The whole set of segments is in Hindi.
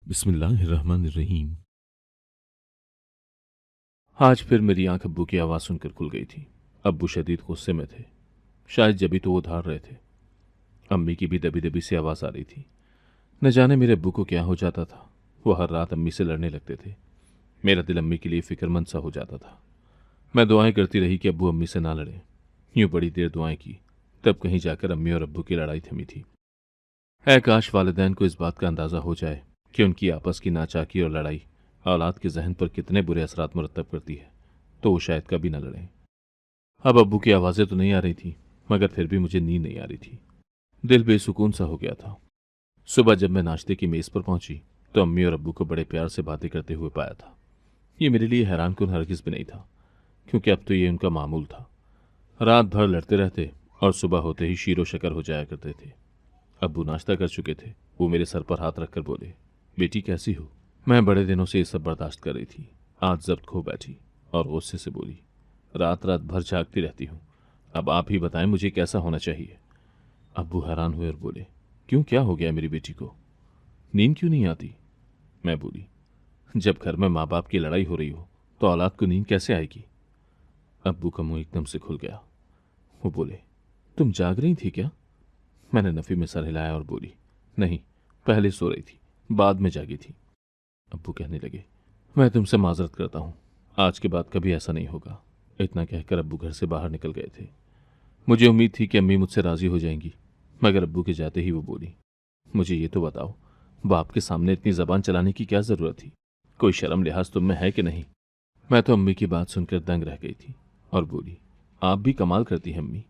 बिस्मिल्लाहिर्रहमानिर्रहीम। आज फिर मेरी आंख अब्बू की आवाज़ सुनकर खुल गई थी। अब्बू शदीद गुस्से में थे। शायद जभी तो वो उधार रहे थे। अम्मी की भी दबी दबी सी आवाज़ आ रही थी। न जाने मेरे अब्बू को क्या हो जाता था। वो हर रात अम्मी से लड़ने लगते थे। मेरा दिल अम्मी के लिए फिक्रमंद सा हो जाता था। मैं दुआएं करती रही कि अब्बू अम्मी से ना लड़ें। यूं बड़ी देर दुआएं की, तब कहीं जाकर अम्मी और अब्बू की लड़ाई थमी थी। है काश वालिदैन को इस बात का अंदाज़ा हो जाए कि उनकी आपस की नाचाकी और लड़ाई औलाद के जहन पर कितने बुरे असरात मुरतब करती है, तो वो शायद कभी न लड़ें। अब अब्बू की आवाज़ें तो नहीं आ रही थी, मगर फिर भी मुझे नींद नहीं आ रही थी। दिल बेसुकून सा हो गया था। सुबह जब मैं नाश्ते की मेज़ पर पहुंची तो अम्मी और अब्बू को बड़े प्यार से बातें करते हुए पाया था। ये मेरे लिए हैरानकुन हरगिज़ भी नहीं था, क्योंकि अब तो ये उनका मामूल था। रात भर लड़ते रहते और सुबह होते ही शीरो शकर हो जाया करते थे। अब्बू नाश्ता कर चुके थे। वो मेरे सर पर हाथ रखकर बोले, बेटी कैसी हो? मैं बड़े दिनों से ये सब बर्दाश्त कर रही थी। आज जब्त खो बैठी और गुस्से से बोली, रात रात भर जागती रहती हूँ। अब आप ही बताएं मुझे कैसा होना चाहिए। अब्बू हैरान हुए और बोले, क्यों, क्या हो गया मेरी बेटी को? नींद क्यों नहीं आती? मैं बोली, जब घर में माँ बाप की लड़ाई हो रही हो तो औलाद को नींद कैसे आएगी? अब्बू का मुंह एकदम से खुल गया। वो बोले, तुम जाग रही थी क्या? मैंने नफी में सर हिलाया और बोली, नहीं, पहले सो रही थी, बाद में जागी थी। अब्बू कहने लगे, मैं तुमसे माजरत करता हूँ, आज के बाद कभी ऐसा नहीं होगा। इतना कहकर अब्बू घर से बाहर निकल गए थे। मुझे उम्मीद थी कि अम्मी मुझसे राजी हो जाएंगी, मगर अब्बू के जाते ही वो बोली, मुझे ये तो बताओ, बाप के सामने इतनी जबान चलाने की क्या जरूरत थी? कोई शर्म लिहाज तुम में है कि नहीं? मैं तो अम्मी की बात सुनकर दंग रह गई थी और बोली, आप भी कमाल करती हैं अम्मी।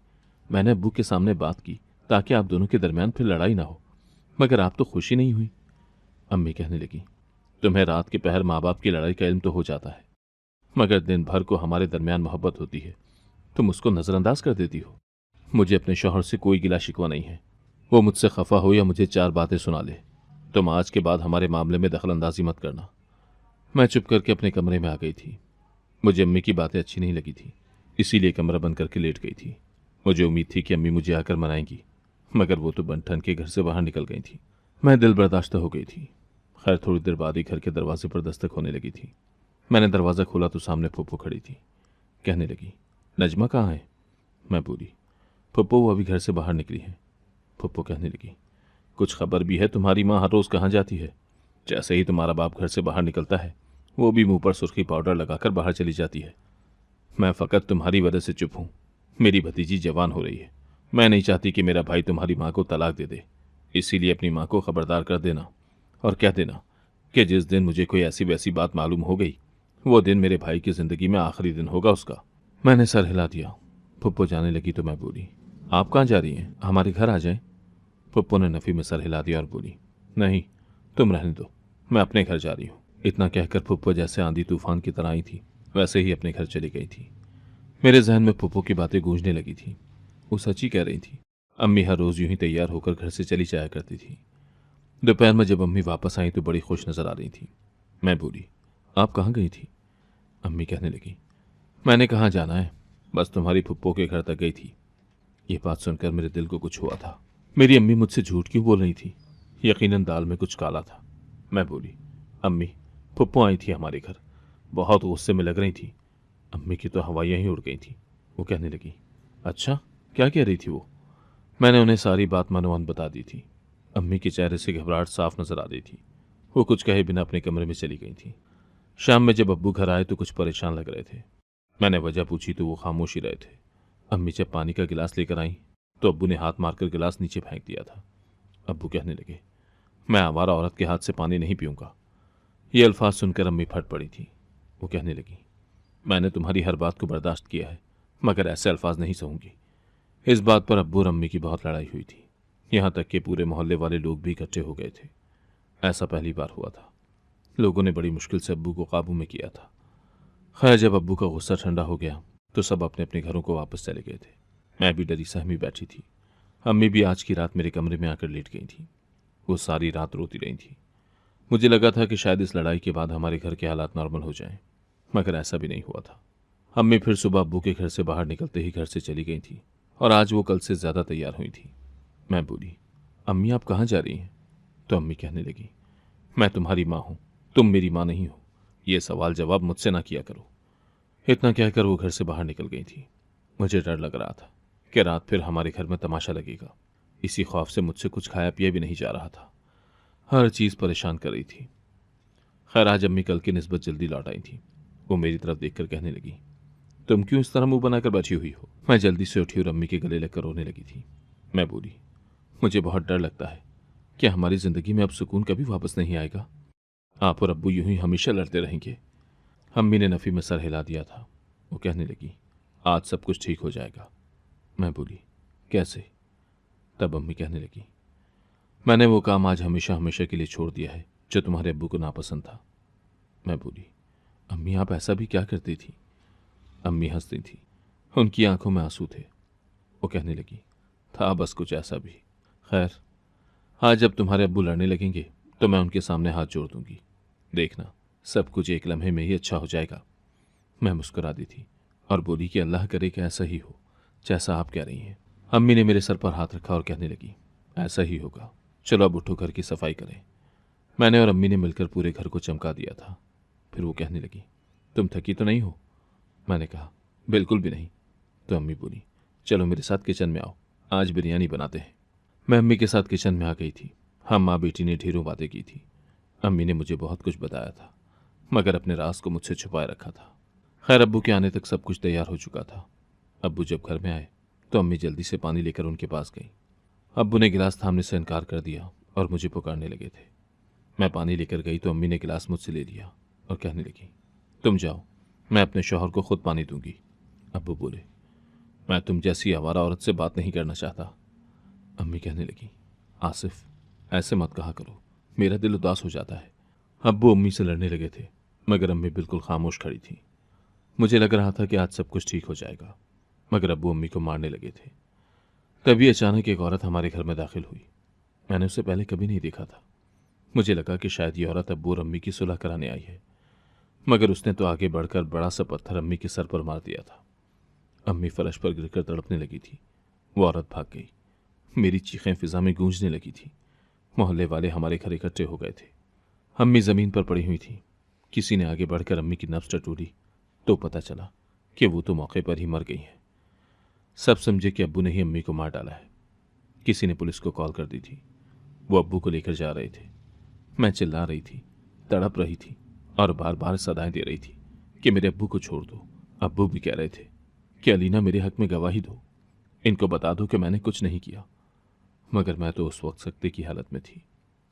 मैंने अब्बू के सामने बात की ताकि आप दोनों के दरमियान फिर लड़ाई ना हो, मगर आप तो खुशी नहीं हुई। अम्मी कहने लगी, तुम्हें रात के पहर माँ बाप की लड़ाई का इल्म तो हो जाता है, मगर दिन भर को हमारे दरमियान मोहब्बत होती है, तुम उसको नजरअंदाज कर देती हो। मुझे अपने शौहर से कोई गिला शिकवा नहीं है। वो मुझसे खफा हो या मुझे चार बातें सुना ले, तुम आज के बाद हमारे मामले में दखल अंदाजी मत करना। मैं चुप करके अपने कमरे में आ गई थी। मुझे अम्मी की बातें अच्छी नहीं लगी थी, इसीलिए कमरा बंद करके लेट गई थी। मुझे उम्मीद थी कि अम्मी मुझे आकर मनाएंगी, मगर वो तो बन ठन के घर से बाहर निकल गई थी। मैं दिल बर्दाश्त हो गई थी। खैर थोड़ी देर बाद ही घर के दरवाजे पर दस्तक होने लगी थी। मैंने दरवाज़ा खोला तो सामने फूफो खड़ी थी। कहने लगी, नजमा कहाँ है? मैं बोली, फुप्पो वो अभी घर से बाहर निकली है। फुप्पो कहने लगी, कुछ खबर भी है? तुम्हारी माँ हर रोज़ कहाँ जाती है? जैसे ही तुम्हारा बाप घर से बाहर निकलता है वो भी मुंह पर सुर्खी पाउडर लगाकर बाहर चली जाती है। मैं फ़कत तुम्हारी वजह से चुप हूँ। मेरी भतीजी जवान हो रही है। मैं नहीं चाहती कि मेरा भाई तुम्हारी माँ को तलाक दे दे, इसीलिए अपनी माँ को खबरदार कर देना और कह देना कि जिस दिन मुझे कोई ऐसी वैसी बात मालूम हो गई, वो दिन मेरे भाई की ज़िंदगी में आखिरी दिन होगा उसका। मैंने सर हिला दिया। फुप्पो जाने लगी तो मैं बोली, आप कहाँ जा रही हैं? हमारे घर आ जाएं। फुप्पो ने नफ़ी में सर हिला दिया और बोली, नहीं, तुम रहने दो, मैं अपने घर जा रही हूँ। इतना कहकर फुप्पो जैसे आंधी तूफान की तरह आई थी वैसे ही अपने घर चली गई थी। मेरे जहन में फुप्पो की बातें गूंजने लगी थी। वो सच ही कह रही थी। अम्मी हर रोज़ यूं ही तैयार होकर घर से चली जाया करती थी। दोपहर में जब अम्मी वापस आई तो बड़ी खुश नजर आ रही थी। मैं बोली, आप कहाँ गई थी? अम्मी कहने लगी, मैंने कहाँ जाना है, बस तुम्हारी फुप्पो के घर तक गई थी। ये बात सुनकर मेरे दिल को कुछ हुआ था। मेरी अम्मी मुझसे झूठ क्यों बोल रही थी? यकीनन दाल में कुछ काला था। मैं बोली, अम्मी, फुप्पो आई थी हमारे घर, बहुत गुस्से में लग रही थी। अम्मी की तो हवाइयाँ ही उड़ गई थी। वो कहने लगी, अच्छा, क्या कह रही थी वो? मैंने उन्हें सारी बात मनोवन बता दी थी। अम्मी के चेहरे से घबराहट साफ नजर आ रही थी। वो कुछ कहे बिना अपने कमरे में चली गई थी। शाम में जब अब्बू घर आए तो कुछ परेशान लग रहे थे। मैंने वजह पूछी तो वो खामोश ही रहे थे। अम्मी जब पानी का गिलास लेकर आई तो अब्बू ने हाथ मारकर गिलास नीचे फेंक दिया था। अब्बू कहने लगे, मैं आवारा औरत के हाथ से पानी नहीं पीऊंगा। ये अल्फाज सुनकर अम्मी फट पड़ी थी। वो कहने लगी, मैंने तुम्हारी हर बात को बर्दाश्त किया है, मगर ऐसे अल्फाज नहीं सहूंगी। इस बात पर अब्बू और अम्मी की बहुत लड़ाई हुई थी। यहाँ तक कि पूरे मोहल्ले वाले लोग भी इकट्ठे हो गए थे। ऐसा पहली बार हुआ था। लोगों ने बड़ी मुश्किल से अब्बू को काबू में किया था। खैर जब अब्बू का गुस्सा ठंडा हो गया तो सब अपने अपने घरों को वापस चले गए थे। मैं भी डरी सहमी बैठी थी। अम्मी भी आज की रात मेरे कमरे में आकर लेट गई थी। वो सारी रात रोती रही थी। मुझे लगा था कि शायद इस लड़ाई के बाद हमारे घर के हालात नॉर्मल हो जाएं, मगर ऐसा भी नहीं हुआ था। अम्मी फिर सुबह अब्बू के घर से बाहर निकलते ही घर से चली गई थी और आज वो कल से ज़्यादा तैयार हुई थी। मैं बोली, अम्मी आप कहाँ जा रही हैं? तो अम्मी कहने लगी, मैं तुम्हारी माँ हूं, तुम मेरी माँ नहीं हो। ये सवाल जवाब मुझसे ना किया करो। इतना कहकर वो घर से बाहर निकल गई थी। मुझे डर लग रहा था कि रात फिर हमारे घर में तमाशा लगेगा। इसी खौफ से मुझसे कुछ खाया पिया भी नहीं जा रहा था। हर चीज परेशान कर रही थी। खैर, आज अम्मी कल की निस्बत जल्दी लौट आई थी। वो मेरी तरफ देखकर कहने लगी, तुम क्यों इस तरह मुंह बनाकर बैठी हुई हो? मैं जल्दी से उठी और अम्मी के गले लगकर रोने लगी थी। मैं बोली, मुझे बहुत डर लगता है कि हमारी जिंदगी में अब सुकून कभी वापस नहीं आएगा। आप और अब्बू यूं ही हमेशा लड़ते रहेंगे। अम्मी ने नफी में सर हिला दिया था। वो कहने लगी, आज सब कुछ ठीक हो जाएगा। मैं बोली, कैसे? तब अम्मी कहने लगी, मैंने वो काम आज हमेशा हमेशा के लिए छोड़ दिया है जो तुम्हारे अब्बू को नापसंद था। मैं बोली, अम्मी आप ऐसा भी क्या करती थी? अम्मी हंसती थी। उनकी आंखों में आंसू थे। वो कहने लगी, था बस कुछ ऐसा भी। खैर, आज जब तुम्हारे अब्बू लड़ने लगेंगे तो मैं उनके सामने हाथ जोड़ दूंगी। देखना, सब कुछ एक लम्हे में ही अच्छा हो जाएगा। मैं मुस्कुरा दी थी और बोली कि अल्लाह करे कि ऐसा ही हो जैसा आप कह रही हैं। अम्मी ने मेरे सर पर हाथ रखा और कहने लगी, ऐसा ही होगा। चलो अब उठो, घर की सफाई करें। मैंने और अम्मी ने मिलकर पूरे घर को चमका दिया था। फिर वो कहने लगी, तुम थकी तो नहीं हो? मैंने कहा, बिल्कुल भी नहीं। तो अम्मी बोली, चलो मेरे साथ किचन में आओ, आज बिरयानी बनाते हैं। मैं अम्मी के साथ किचन में आ गई थी। हम माँ बेटी ने ढेरों बातें की थी। अम्मी ने मुझे बहुत कुछ बताया था, मगर अपने राज को मुझसे छुपाए रखा था। खैर, अब्बू के आने तक सब कुछ तैयार हो चुका था। अब्बू जब घर में आए तो अम्मी जल्दी से पानी लेकर उनके पास गई। अब्बू ने गिलास थामने से इनकार कर दिया और मुझे पुकारने लगे थे। मैं पानी लेकर गई तो अम्मी ने गिलास मुझसे ले लिया और कहने लगी, तुम जाओ, मैं अपने शौहर को खुद पानी दूंगी। अब्बू बोले, मैं तुम जैसी आवारा औरत से बात नहीं करना चाहता। अम्मी कहने लगी, आसिफ, ऐसे मत कहा करो, मेरा दिल उदास हो जाता है। अब्बू अम्मी से लड़ने लगे थे, मगर अम्मी बिल्कुल खामोश खड़ी थी। मुझे लग रहा था कि आज सब कुछ ठीक हो जाएगा, मगर अब्बू अम्मी को मारने लगे थे। तभी अचानक एक औरत हमारे घर में दाखिल हुई। मैंने उसे पहले कभी नहीं देखा था। मुझे लगा कि शायद ये औरत अब्बू और अम्मी की सुलह कराने आई है, मगर उसने तो आगे बढ़कर बड़ा सा पत्थर अम्मी के सर पर मार दिया था। अम्मी फर्श पर गिरकर तड़पने लगी थी। वो औरत भाग गई। मेरी चीखें फिजा में गूंजने लगी थी। मोहल्ले वाले हमारे घर इकट्ठे हो गए थे। अम्मी जमीन पर पड़ी हुई थी। किसी ने आगे बढ़कर अम्मी की नब्ज टटोली तो पता चला कि वो तो मौके पर ही मर गई है। सब समझे कि अब्बू ने ही अम्मी को मार डाला है। किसी ने पुलिस को कॉल कर दी थी। वो अब्बू को लेकर जा रहे थे। मैं चिल्ला रही थी, तड़प रही थी और बार बार सदाएं दे रही थी कि मेरे अब्बू को छोड़ दो। अब्बू भी कह रहे थे कि अलीना मेरे हक में गवाही दो, इनको बता दो कि मैंने कुछ नहीं किया। मगर मैं तो उस वक्त सख्ते की हालत में थी।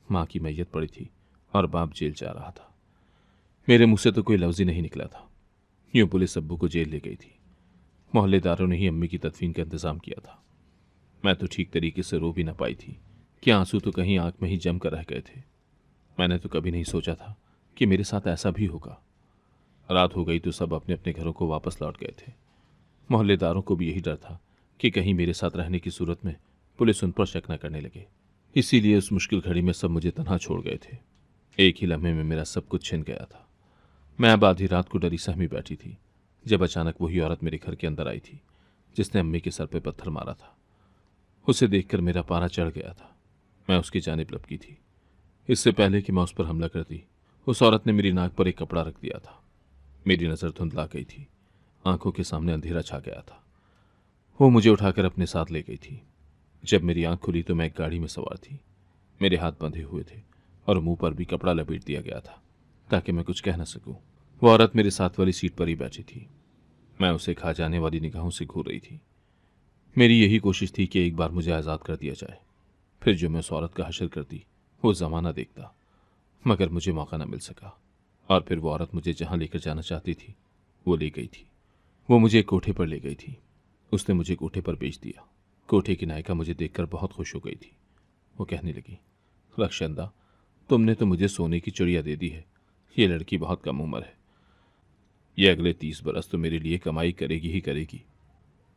माँ की मैयत पड़ी थी और बाप जेल जा रहा था। मेरे मुंह से तो कोई लफ्ज ही नहीं निकला था। यूं पुलिस अब्बू को जेल ले गई थी। मोहल्लेदारों ने ही अम्मी की तदफीन का इंतजाम किया था। मैं तो ठीक तरीके से रो भी ना पाई थी कि आंसू तो कहीं आंख में ही जम कर रह गए थे। मैंने तो कभी नहीं सोचा था कि मेरे साथ ऐसा भी होगा। रात हो गई तो सब अपने अपने घरों को वापस लौट गए थे। मोहल्लेदारों को भी यही डर था कि कहीं मेरे साथ रहने की सूरत में पुलिस उन पर शक न करने लगे। इसीलिए उस मुश्किल घड़ी में सब मुझे तन्हा छोड़ गए थे। एक ही लम्हे में मेरा सब कुछ छिन गया था। मैं अब आधी रात को डरी सहमी बैठी थी जब अचानक वही औरत मेरे घर के अंदर आई थी जिसने अम्मी के सर पे पत्थर मारा था। उसे देखकर मेरा पारा चढ़ गया था। मैं उसकी जानिब लपकी थी। इससे पहले कि मैं उस पर हमला करती, उस औरत ने मेरी नाक पर एक कपड़ा रख दिया था। मेरी नज़र धुंधला गई थी। आंखों के सामने अंधेरा छा गया था। वो मुझे उठाकर अपने साथ ले गई थी। जब मेरी आंख खुली तो मैं एक गाड़ी में सवार थी। मेरे हाथ बंधे हुए थे और मुंह पर भी कपड़ा लपेट दिया गया था ताकि मैं कुछ कह न सकूं। वो औरत मेरे साथ वाली सीट पर ही बैठी थी। मैं उसे खा जाने वाली निगाहों से घूर रही थी। मेरी यही कोशिश थी कि एक बार मुझे आज़ाद कर दिया जाए, फिर जो मैं उस औरत का हशर करती वो ज़माना देखता। मगर मुझे मौका न मिल सका और फिर वो औरत मुझे जहाँ लेकर जाना चाहती थी वो ले गई थी। वो मुझे एक कोठे पर ले गई थी। उसने मुझे कोठे पर बेच दिया। कोठे की नायिका मुझे देखकर बहुत खुश हो गई थी। वो कहने लगी, रक्षंदा, तुमने तो मुझे सोने की चिड़िया दे दी है। ये लड़की बहुत कम उम्र है। ये अगले 30 बरस तो मेरे लिए कमाई करेगी ही करेगी।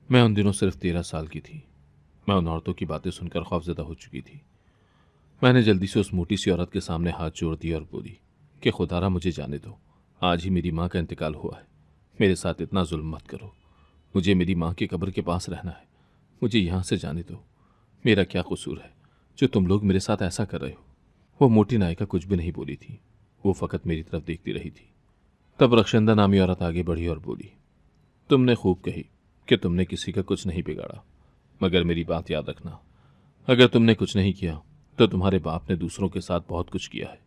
मैं उन दिनों सिर्फ 13 साल की थी। मैं उन औरतों की बातें सुनकर खौफजदा हो चुकी थी। मैंने जल्दी से उस मोटी सी औरत के सामने हाथ जोड़ दिया और बोली कि खुदारा मुझे जाने दो। आज ही मेरी माँ का इंतकाल हुआ है। मेरे साथ इतना जुल्म मत करो। मुझे मेरी माँ की कब्र के पास रहना है। मुझे यहाँ से जाने दो। मेरा क्या कसूर है जो तुम लोग मेरे साथ ऐसा कर रहे हो? वो मोटी नायिका कुछ भी नहीं बोली थी, वो फकत मेरी तरफ देखती रही थी। तब रक्षंदा नामी औरत आगे बढ़ी और बोली, तुमने खूब कही कि तुमने किसी का कुछ नहीं बिगाड़ा, मगर मेरी बात याद रखना, अगर तुमने कुछ नहीं किया तो तुम्हारे बाप ने दूसरों के साथ बहुत कुछ किया है।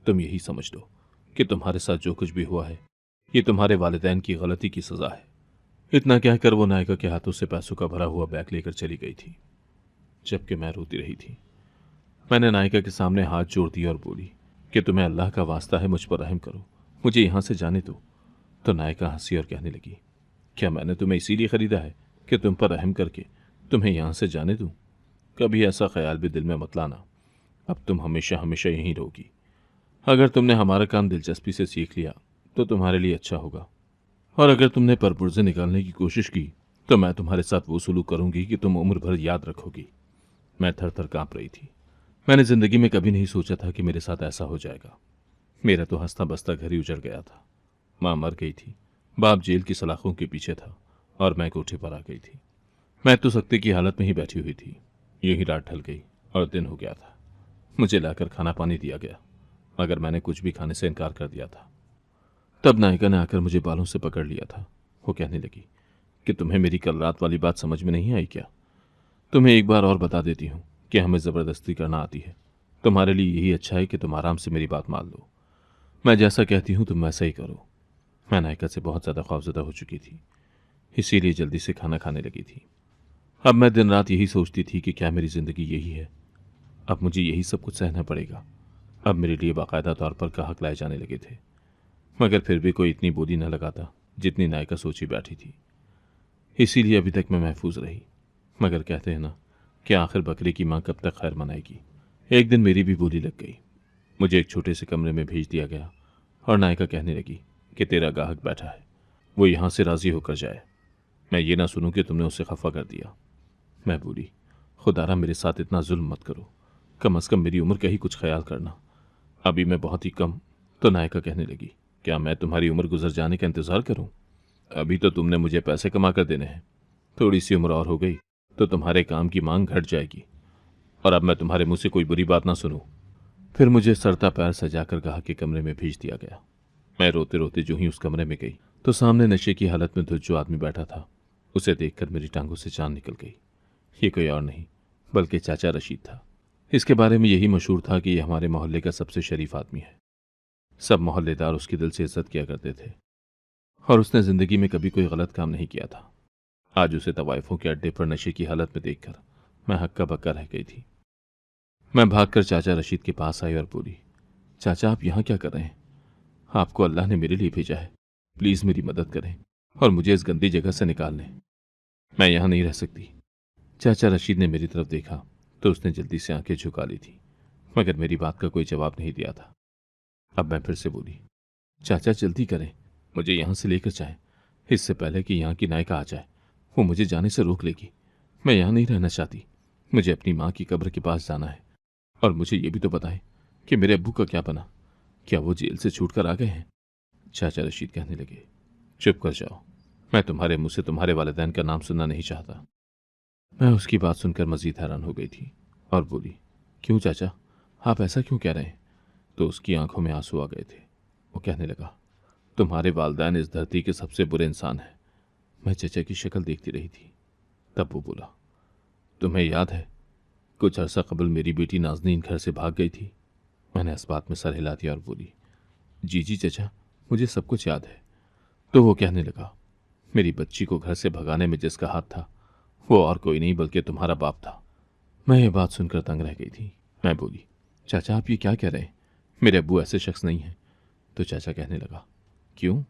तुम यही समझ लो कि तुम्हारे साथ जो कुछ भी हुआ है ये तुम्हारे वालिदैन की गलती की सजा है। इतना कहकर वो नायिका के हाथों से पैसों का भरा हुआ बैग लेकर चली गई थी, जबकि मैं रोती रही थी। मैंने नायिका के सामने हाथ जोड़ दिया और बोली कि तुम्हें अल्लाह का वास्ता है, मुझ पर रहम करो, मुझे यहां से जाने दो। तो नायिका हंसी और कहने लगी, क्या मैंने तुम्हें इसीलिए खरीदा है कि तुम पर रहम करके तुम्हें यहां से जाने दूं? कभी ऐसा ख्याल भी दिल में मत लाना, अब तुम हमेशा हमेशा यहीं रहोगी। अगर तुमने हमारा काम दिलचस्पी से सीख लिया तो तुम्हारे लिए अच्छा होगा, और अगर तुमने परपुर्जे निकालने की कोशिश की तो मैं तुम्हारे साथ वो सलूक करूंगी कि तुम उम्र भर याद रखोगी। मैं थर थर कांप रही थी। मैंने जिंदगी में कभी नहीं सोचा था कि मेरे साथ ऐसा हो जाएगा। मेरा तो हंसता बसता घर ही उजड़ गया था। माँ मर गई थी, बाप जेल की सलाखों के पीछे था और मैं कोठे पर आ गई थी। मैं तो सख्ती की हालत में ही बैठी हुई थी। यूं ही रात ढल गई और दिन हो गया था। मुझे लाकर खाना पानी दिया गया, मगर मैंने कुछ भी खाने से इनकार कर दिया था। तब नायिका ने आकर मुझे बालों से पकड़ लिया था। वो कहने लगी कि तुम्हें मेरी कल रात वाली बात समझ में नहीं आई क्या? तुम्हें एक बार और बता देती हूँ कि हमें ज़बरदस्ती करना आती है। तुम्हारे लिए यही अच्छा है कि तुम आराम से मेरी बात मान लो। मैं जैसा कहती हूँ तुम वैसा ही करो। मैं नायिका से बहुत ज़्यादा खौफज़दा हो चुकी थी, इसीलिए जल्दी से खाना खाने लगी थी। अब मैं दिन रात यही सोचती थी कि क्या मेरी ज़िंदगी यही है? अब मुझे यही सब कुछ सहना पड़ेगा। अब मेरे लिए बाकायदा तौर पर गाहक लाए जाने लगे थे, मगर फिर भी कोई इतनी बोली न लगाता जितनी नायिका सोची बैठी थी। इसीलिए अभी तक मैं महफूज रही। मगर कहते हैं ना कि आखिर बकरे की माँ कब तक खैर मनाएगी। एक दिन मेरी भी बोली लग गई। मुझे एक छोटे से कमरे में भेज दिया गया और नायिका कहने लगी कि तेरा गाहक बैठा है, वो यहाँ से राजी होकर जाए। मैं ये ना सुनूं कि तुमने उसे खफा कर दिया। मैं बोली, खुदारा मेरे साथ इतना जुल्म मत करो, कम अज़ कम मेरी उम्र का ही कुछ ख्याल करना, अभी मैं बहुत ही कम। तो नायिका कहने लगी, क्या मैं तुम्हारी उम्र गुजर जाने का इंतज़ार करूं? अभी तो तुमने मुझे पैसे कमा कर देने हैं, थोड़ी सी उम्र और हो गई तो तुम्हारे काम की मांग घट जाएगी, और अब मैं तुम्हारे मुंह से कोई बुरी बात ना सुनूं। फिर मुझे सरता पैर सजाकर गाहक के कमरे में भेज दिया गया। मैं रोते रोते जो ही उस कमरे में गई तो सामने नशे की हालत में जो आदमी बैठा था, उसे देखकर मेरी टांगों से जान निकल गई। ये कोई और नहीं बल्कि चाचा रशीद था। इसके बारे में यही मशहूर था कि यह हमारे मोहल्ले का सबसे शरीफ आदमी है। सब मोहल्लेदार उसकी दिल से इज्जत किया करते थे, और उसने जिंदगी में कभी कोई गलत काम नहीं किया था। आज उसे तवाइफों के अड्डे पर नशे की हालत में देखकर मैं हक्का बक्का रह गई थी। मैं भागकर चाचा रशीद के पास आई और बोली, चाचा आप यहाँ क्या कर रहे हैं? आपको अल्लाह ने मेरे लिए भेजा है, प्लीज मेरी मदद करें और मुझे इस गंदी जगह से निकाल लें। मैं यहाँ नहीं रह सकती। चाचा रशीद ने मेरी तरफ देखा तो उसने जल्दी से आंखें झुका ली थी, मगर मेरी बात का कोई जवाब नहीं दिया था। अब मैं फिर से बोली, चाचा जल्दी करें, मुझे यहाँ से लेकर जाएं, इससे पहले कि यहाँ की नायिका आ जाए। वो मुझे जाने से रोक लेगी। मैं यहाँ नहीं रहना चाहती। मुझे अपनी माँ की कब्र के पास जाना है, और मुझे ये भी तो बताएं कि मेरे अब्बू का क्या बना? क्या वो जेल से छूटकर आ गए हैं? चाचा रशीद कहने लगे, चुप कर जाओ, मैं तुम्हारे मुंह से तुम्हारे वालिदैन का नाम सुनना नहीं चाहता। मैं उसकी बात सुनकर मजीद हैरान हो गई थी और बोली, क्यों चाचा, आप ऐसा क्यों कह रहे हैं? तो उसकी आंखों में आंसू आ गए थे। वो कहने लगा, तुम्हारे वालिदैन इस धरती के सबसे बुरे इंसान हैं। मैं चचा की शक्ल देखती रही थी। तब वो बोला, तुम्हें याद है कुछ अरसा कबल मेरी बेटी नाजनीन घर से भाग गई थी? मैंने इस बात में सर हिला दिया और बोली, जी जी चचा, मुझे सब कुछ याद है। तो वो कहने लगा, मेरी बच्ची को घर से भगाने में जिसका हाथ था वो और कोई नहीं बल्कि तुम्हारा बाप था। मैं ये बात सुनकर तंग रह गई थी। मैं बोली, चाचा आप ये क्या कह रहे हैं? मेरे अब्बू ऐसे शख्स नहीं हैं। तो चाचा कहने लगा, क्यों,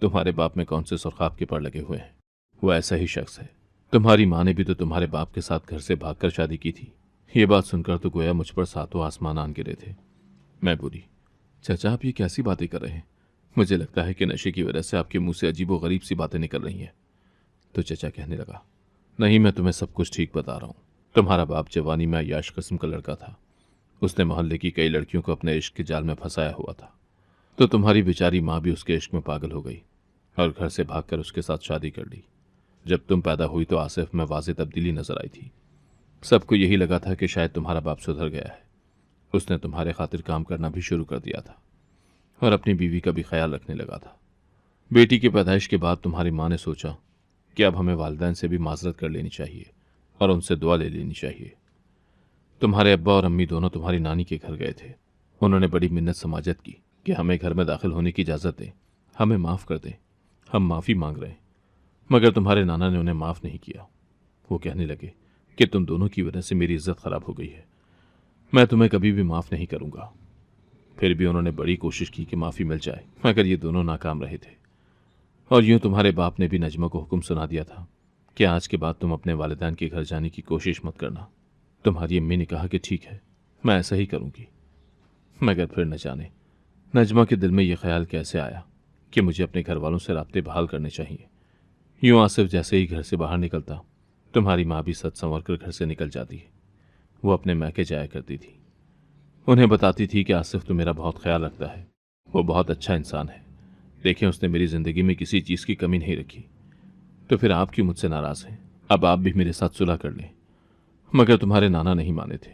तुम्हारे बाप में कौन से सुरखाब के पर लगे हुए हैं? वो ऐसा ही शख्स है। तुम्हारी माँ ने भी तो तुम्हारे बाप के साथ घर से भागकर शादी की थी। ये बात सुनकर तो गोया मुझ पर सातों आसमान आन गिरे थे। मैं बोली, चाचा आप ये कैसी बातें कर रहे हैं? मुझे लगता है कि नशे की वजह से आपके मुंह से अजीब व गरीब सी बातें निकल रही हैं। तो चाचा कहने लगा, नहीं, मैं तुम्हें सब कुछ ठीक बता रहा हूँ। तुम्हारा बाप जवानी में अय्याश किस्म का लड़का था। उसने मोहल्ले की कई लड़कियों को अपने इश्क के जाल में फंसाया हुआ था। तो तुम्हारी बेचारी माँ भी उसके इश्क में पागल हो गई और घर से भागकर उसके साथ शादी कर ली। जब तुम पैदा हुई तो आसिफ में वाज़ेह तब्दीली नजर आई थी। सबको यही लगा था कि शायद तुम्हारा बाप सुधर गया है, उसने तुम्हारे खातिर काम करना भी शुरू कर दिया था और अपनी बीवी का भी ख्याल रखने लगा था। बेटी की पैदाइश के बाद तुम्हारी माँ ने सोचा कि अब हमें वालिदैन से भी माजरत कर लेनी चाहिए और उनसे दुआ ले लेनी चाहिए। तुम्हारे अब्बा और अम्मी दोनों तुम्हारी नानी के घर गए थे। उन्होंने बड़ी मिन्नत समाजत की कि हमें घर में दाखिल होने की इजाज़त दें, हमें माफ़ कर दें, हम माफ़ी मांग रहे हैं। मगर तुम्हारे नाना ने उन्हें माफ़ नहीं किया। वो कहने लगे कि तुम दोनों की वजह से मेरी इज्जत ख़राब हो गई है, मैं तुम्हें कभी भी माफ़ नहीं करूँगा। फिर भी उन्होंने बड़ी कोशिश की कि माफ़ी मिल जाए, मगर ये दोनों नाकाम रहे थे। और यूँ तुम्हारे बाप ने भी नजमा को हुक्म सुना दिया था कि आज के बाद तुम अपने वालिदैन के घर जाने की कोशिश मत करना। तुम्हारी अम्मी ने कहा कि ठीक है, मैं ऐसा ही करूँगी। मगर फिर न जाने नजमा के दिल में यह ख्याल कैसे आया कि मुझे अपने घर वालों से राब्ते बहाल करने चाहिए। यूँ आसिफ जैसे ही घर से बाहर निकलता, तुम्हारी माँ भी सच संवर कर घर से निकल जाती है। वो अपने मैके जाया करती थी। उन्हें बताती थी कि आसिफ तो मेरा बहुत ख्याल रखता है, वो बहुत अच्छा इंसान है। देखें, उसने मेरी ज़िंदगी में किसी चीज़ की कमी नहीं रखी। तो फिर आप क्यों मुझसे नाराज़ हैं? अब आप भी मेरे साथ सुलह कर लें। मगर तुम्हारे नाना नहीं माने थे।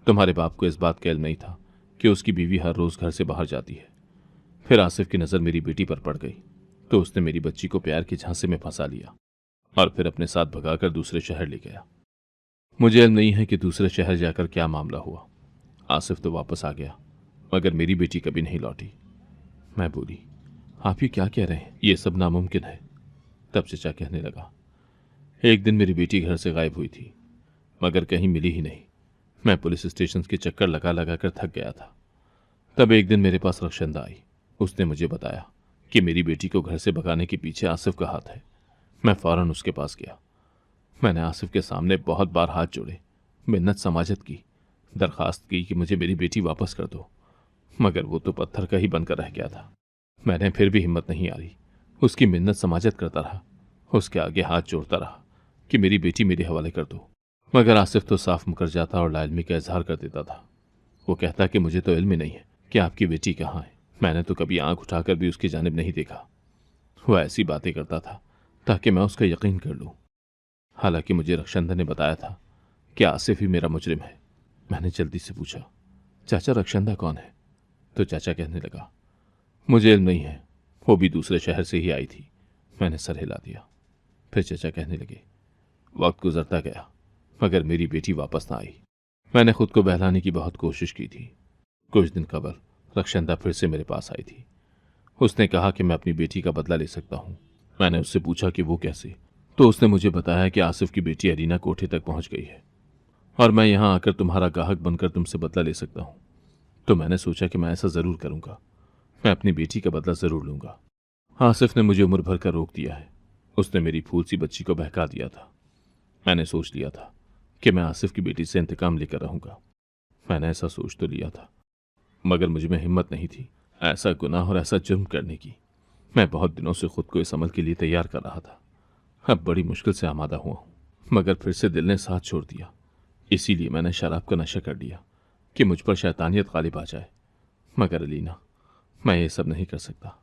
तुम्हारे बाप को इस बात का इल्म नहीं था कि उसकी बीवी हर रोज़ घर से बाहर जाती है। फिर आसिफ की नज़र मेरी बेटी पर पड़ गई तो उसने मेरी बच्ची को प्यार के झांसे में फंसा लिया और फिर अपने साथ भगाकर दूसरे शहर ले गया। मुझे इल्म नहीं है कि दूसरे शहर जाकर क्या मामला हुआ। आसिफ तो वापस आ गया, मगर मेरी बेटी कभी नहीं लौटी। मैं बोली, आप ये क्या कह रहे हैं? ये सब नामुमकिन है। तब चचा कहने लगा, एक दिन मेरी बेटी घर से गायब हुई थी, मगर कहीं मिली ही नहीं। मैं पुलिस स्टेशन के चक्कर लगा लगा कर थक गया था। तब एक दिन मेरे पास रक्षंदा आई। उसने मुझे बताया कि मेरी बेटी को घर से भगाने के पीछे आसिफ का हाथ है। मैं फौरन उसके पास गया। मैंने आसिफ के सामने बहुत बार हाथ जोड़े, मिन्नत समाजत की, दरखास्त की कि मुझे मेरी बेटी वापस कर दो, मगर वो तो पत्थर का ही बनकर रह गया था। मैंने फिर भी हिम्मत नहीं हारी, उसकी मिन्नत समाजत करता रहा, उसके आगे हाथ जोड़ता रहा कि मेरी बेटी मेरे हवाले कर दो। मगर आसिफ तो साफ मुकर जाता और लाइल्मी का इजहार कर देता था। वो कहता कि मुझे तो इल्म ही नहीं है कि आपकी बेटी कहाँ है, मैंने तो कभी आंख उठाकर भी उसकी जानिब नहीं देखा। वो ऐसी बातें करता था ताकि मैं उसका यकीन कर लूं। हालांकि मुझे रक्षंदा ने बताया था कि आसिफ ही मेरा मुजरिम है। मैंने जल्दी से पूछा, चाचा रक्षंदा कौन है? तो चाचा कहने लगा, मुझे इल्म नहीं है, वो भी दूसरे शहर से ही आई थी। मैंने सर हिला दिया। फिर चाचा कहने लगे, वक्त गुजरता गया मगर मेरी बेटी वापस ना आई। मैंने खुद को बहलाने की बहुत कोशिश की थी। कुछ दिन कबल रक्षंदा फिर से मेरे पास आई थी। उसने कहा कि मैं अपनी बेटी का बदला ले सकता हूँ। मैंने उससे पूछा कि वो कैसे, तो उसने मुझे बताया कि आसिफ की बेटी अरीना कोठे तक पहुंच गई है और मैं यहाँ आकर तुम्हारा गाहक बनकर तुमसे बदला ले सकता हूँ। तो मैंने सोचा कि मैं ऐसा ज़रूर करूँगा, मैं अपनी बेटी का बदला ज़रूर लूँगा। आसिफ ने मुझे उम्र भर कर रोक दिया है। उसने मेरी फूल सी बच्ची को बहका दिया था। मैंने सोच लिया था कि मैं आसिफ की बेटी से इंतकाम लेकर रहूँगा। मैंने ऐसा सोच तो लिया था, मगर मुझ में हिम्मत नहीं थी ऐसा गुनाह और ऐसा जुर्म करने की। मैं बहुत दिनों से खुद को इस अमल के लिए तैयार कर रहा था। अब बड़ी मुश्किल से आमादा हुआ हूँ, मगर फिर से दिल ने साथ छोड़ दिया। इसीलिए मैंने शराब का नशा कर लिया कि मुझ पर शैतानियत गालिब आ जाए। मगर अलीना, मैं ये सब नहीं कर सकता।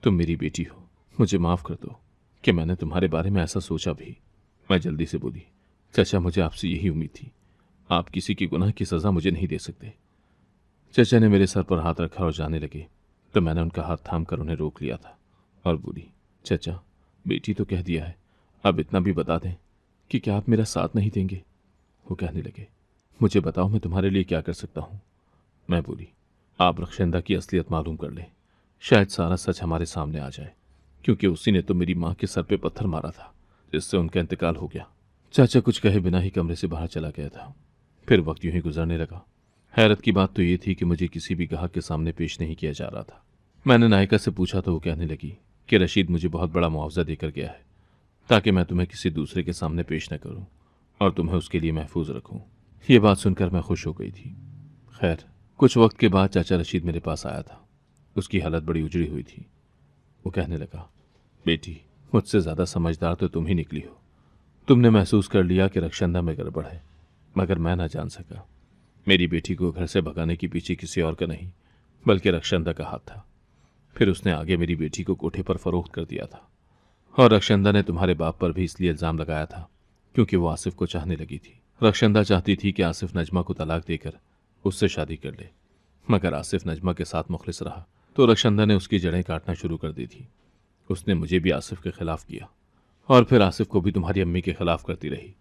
तुम मेरी बेटी हो, मुझे माफ़ कर दो कि मैंने तुम्हारे बारे में ऐसा सोचा भी। मैं जल्दी से बोली, चाचा मुझे आपसे यही उम्मीद थी, आप किसी की गुनाह की सज़ा मुझे नहीं दे सकते। चाचा ने मेरे सर पर हाथ रखा और जाने लगे तो मैंने उनका हाथ थाम कर उन्हें रोक लिया था और बोली, चाचा बेटी तो कह दिया है, अब इतना भी बता दें कि क्या आप मेरा साथ नहीं देंगे? वो कहने लगे, मुझे बताओ मैं तुम्हारे लिए क्या कर सकता हूँ। मैं बोली, आप रक्षंदा की असलियत मालूम कर लें, शायद सारा सच हमारे सामने आ जाए, क्योंकि उसी ने तो मेरी माँ के सर पे पत्थर मारा था जिससे उनका इंतकाल हो गया। चाचा कुछ कहे बिना ही कमरे से बाहर चला गया था। फिर वक्त यूं ही गुजरने लगा। हैरत की बात तो ये थी कि मुझे किसी भी ग्राहक के सामने पेश नहीं किया जा रहा था। मैंने नायिका से पूछा तो वो कहने लगी कि रशीद मुझे बहुत बड़ा मुआवजा देकर गया है ताकि मैं तुम्हें किसी दूसरे के सामने पेश न करूं और तुम्हें उसके लिए महफूज रखूं। ये बात सुनकर मैं खुश हो गई थी। खैर, कुछ वक्त के बाद चाचा रशीद मेरे पास आया था। उसकी हालत बड़ी उजड़ी हुई थी। वो कहने लगा, बेटी मुझसे ज़्यादा समझदार तो तुम ही निकली हो। तुमने महसूस कर लिया कि रक्षंदा में गड़बड़ है, मगर मैं ना जान सका। मेरी बेटी को घर से भगाने के पीछे किसी और का नहीं बल्कि रक्षंदा का हाथ था। फिर उसने आगे मेरी बेटी को कोठे पर फरोख्त कर दिया था और रक्षंदा ने तुम्हारे बाप पर भी इसलिए इल्ज़ाम लगाया था क्योंकि वो आसिफ को चाहने लगी थी। रक्षंदा चाहती थी कि आसिफ नजमा को तलाक देकर उससे शादी कर ले। मगर आसिफ नजमा के साथ मुखलिस रहा तो रक्षंदा ने उसकी जड़ें काटना शुरू कर दी थी। उसने मुझे भी आसिफ के खिलाफ किया और फिर आसिफ को भी तुम्हारी अम्मी के खिलाफ करती रही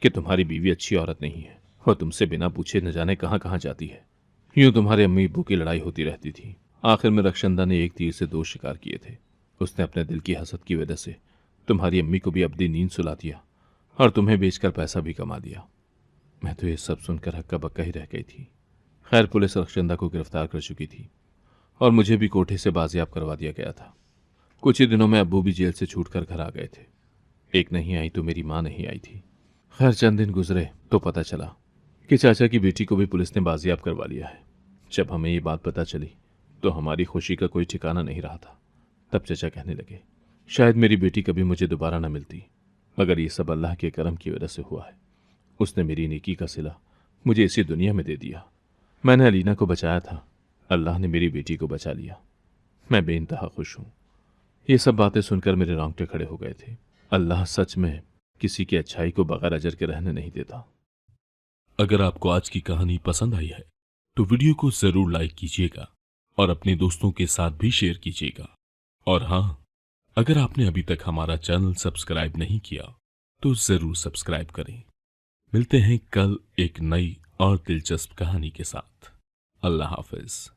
कि तुम्हारी बीवी अच्छी औरत नहीं है और तुमसे बिना पूछे न जाने कहां कहां जाती है। यूं तुम्हारे अम्मी अब्बू की लड़ाई होती रहती थी। आखिर में रक्षंदा ने एक तीर से दो शिकार किए थे। उसने अपने दिल की हसद की वजह से तुम्हारी अम्मी को भी अब्दी नींद सुला दिया और तुम्हें बेचकर पैसा भी कमा दिया। मैं तो ये सब सुनकर हक्का बक्का ही रह गई थी। खैर पुलिस रक्षंदा को गिरफ्तार कर चुकी थी और मुझे भी कोठे से बाजियाब करवा दिया गया था। कुछ ही दिनों में अब्बू भी जेल से छूटकर घर आ गए थे। एक नहीं आई तो मेरी मां नहीं आई थी। खैर चंद दिन गुजरे तो पता चला कि चाचा की बेटी को भी पुलिस ने बाजियाब करवा लिया है। जब हमें ये बात पता चली तो हमारी खुशी का कोई ठिकाना नहीं रहा था। तब चाचा कहने लगे शायद मेरी बेटी कभी मुझे दोबारा न मिलती, मगर ये सब अल्लाह के करम की वजह से हुआ है। उसने मेरी नेकी का सिला मुझे इसी दुनिया में दे दिया। मैंने अलीना को बचाया था, अल्लाह ने मेरी बेटी को बचा लिया। मैं बेइंतहा खुश हूँ। ये सब बातें सुनकर मेरे रोंगटे खड़े हो गए थे। अल्लाह सच में किसी की अच्छाई को बगैर अजर के रहने नहीं देता। अगर आपको आज की कहानी पसंद आई है तो वीडियो को जरूर लाइक कीजिएगा और अपने दोस्तों के साथ भी शेयर कीजिएगा। और हाँ, अगर आपने अभी तक हमारा चैनल सब्सक्राइब नहीं किया तो जरूर सब्सक्राइब करें। मिलते हैं कल एक नई और दिलचस्प कहानी के साथ। अल्लाह हाफिज।